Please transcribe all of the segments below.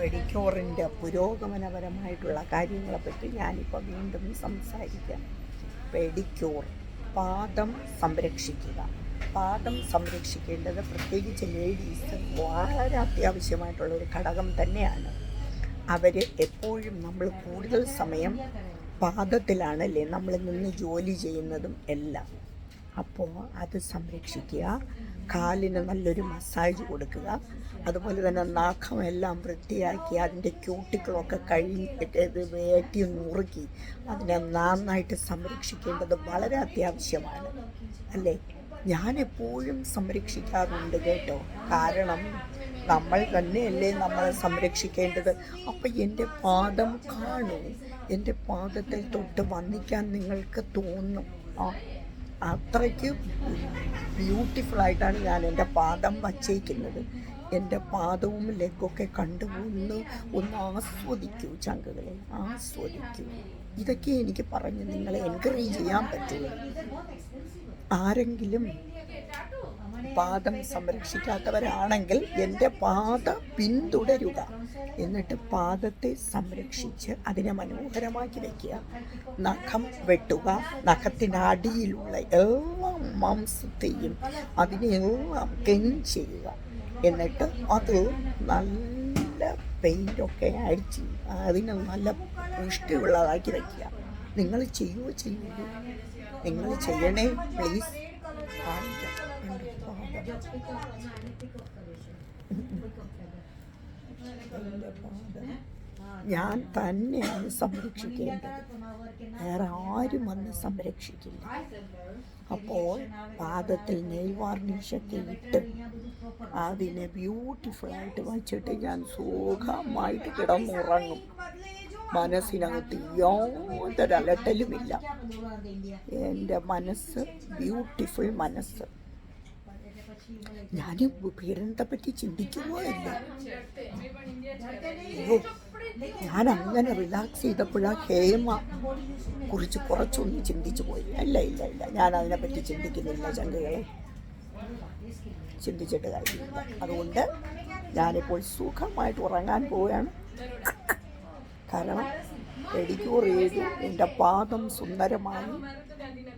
പെഡിക്യൂറിൻ്റെ പുരോഗമനപരമായിട്ടുള്ള കാര്യങ്ങളെപ്പറ്റി ഞാനിപ്പോൾ വീണ്ടും സംസാരിക്കാം. പെഡിക്യൂർ, പാദം സംരക്ഷിക്കുക. പാദം സംരക്ഷിക്കേണ്ടത് പ്രത്യേകിച്ച് ലേഡീസ് വളരെ അത്യാവശ്യമായിട്ടുള്ളൊരു ഘടകം തന്നെയാണ്. അവർ എപ്പോഴും നമ്മൾ കൂടുതൽ സമയം പാദത്തിലാണല്ലേ നമ്മൾ നിന്ന് ജോലി ചെയ്യുന്നതും എല്ലാം. അപ്പോൾ അത് സംരക്ഷിക്കുക. കാലിന് നല്ലൊരു മസാജ് കൊടുക്കുക. അതുപോലെ തന്നെ നഖമെല്ലാം വൃത്തിയാക്കി അതിൻ്റെ ക്യൂട്ടിക്കളൊക്കെ കഴിഞ്ഞിട്ട് വേട്ടി നുറുക്കി അതിനെ നന്നായിട്ട് സംരക്ഷിക്കേണ്ടത് വളരെ അത്യാവശ്യമാണ്, അല്ലേ? ഞാനെപ്പോഴും സംരക്ഷിക്കാറുണ്ട് കേട്ടോ. കാരണം നമ്മൾ തന്നെയല്ലേ നമ്മളെ സംരക്ഷിക്കേണ്ടത്. അപ്പം എൻ്റെ പാദം കാണൂ, എൻ്റെ പാദത്തിൽ തൊട്ട് വന്നിക്കാൻ നിങ്ങൾക്ക് തോന്നും. അത്രയ്ക്ക് ബ്യൂട്ടിഫുള്ളായിട്ടാണ് ഞാൻ എൻ്റെ പാദം വച്ചേക്കുന്നത്. എൻ്റെ പാദവും ലെഗൊക്കെ കണ്ടു ഒന്ന് ആസ്വദിക്കൂ ചങ്കുകളെ, ആസ്വദിക്കൂ. ഇതൊക്കെ എനിക്ക് പറഞ്ഞ് നിങ്ങളെ എൻകറേജ് ചെയ്യാൻ പറ്റുള്ളൂ. ആരെങ്കിലും പാദം സംരക്ഷിക്കാത്തവരാണെങ്കിൽ എൻ്റെ പാത പിന്തുടരുക. എന്നിട്ട് പാദത്തെ സംരക്ഷിച്ച് അതിനെ മനോഹരമാക്കി വയ്ക്കുക. നഖം വെട്ടുക. നഖത്തിനടിയിലുള്ള എല്ലാ മാംസത്തെയും അതിനെല്ലാം ക്ലീൻ ചെയ്യുക. എന്നിട്ട് അത് നല്ല പെയിൻ്റൊക്കെ അടിച്ച് അതിനെ നല്ല പുഷ്ടിയുള്ളതാക്കി വയ്ക്കുക. നിങ്ങൾ ചെയ്യുമോ? നിങ്ങൾ ചെയ്യണേ പ്ലീസ്. ഞാൻ തന്നെയാണ് സംരക്ഷിക്കേണ്ടത്, വേറെ ആരും വന്ന് സംരക്ഷിക്കില്ല. അപ്പോൾ പാദത്തിൽ നെയിൽ വാർണിഷൊക്കെ ഇട്ട് അതിനെ ബ്യൂട്ടിഫുള്ളായിട്ട് വച്ചിട്ട് ഞാൻ സുഖമായിട്ട് കിടന്നുറങ്ങും. മനസ്സിനകത്ത് യാതൊരു അലട്ടലുമില്ല. എൻ്റെ മനസ്സ് ബ്യൂട്ടിഫുൾ മനസ്സ്. ഞാൻ പീഡനത്തെ പറ്റി ചിന്തിക്കുമോ ഇല്ല. ഞാൻ അങ്ങനെ റിലാക്സ് ചെയ്തപ്പോഴാണ് ഹേമ കുറിച്ച് കുറച്ചൊന്നും ചിന്തിച്ചു പോയി. ഇല്ല, ഞാൻ അതിനെപ്പറ്റി ചിന്തിക്കുന്നില്ല ചങ്കുകളെ, ചിന്തിച്ചിട്ട് കാര്യമില്ല. അതുകൊണ്ട് ഞാനിപ്പോൾ സുഖമായിട്ട് ഉറങ്ങാൻ പോവുകയാണ്. കാരണം പെഡിക്യൂർ ചെയ്തു എൻ്റെ പാദം സുന്ദരമായി.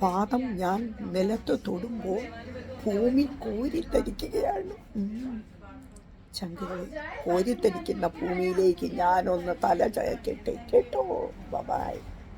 പാദം ഞാൻ നിലത്ത് തൊടുമ്പോൾ ഭൂമി കോരിത്തരിക്കുകയാണ്. ചങ്കുകളെ, കോരിത്തരിക്കുന്ന ഭൂമിയിലേക്ക് ഞാനൊന്ന് തല ചയക്കട്ടെ കേട്ടോ. ബൈ.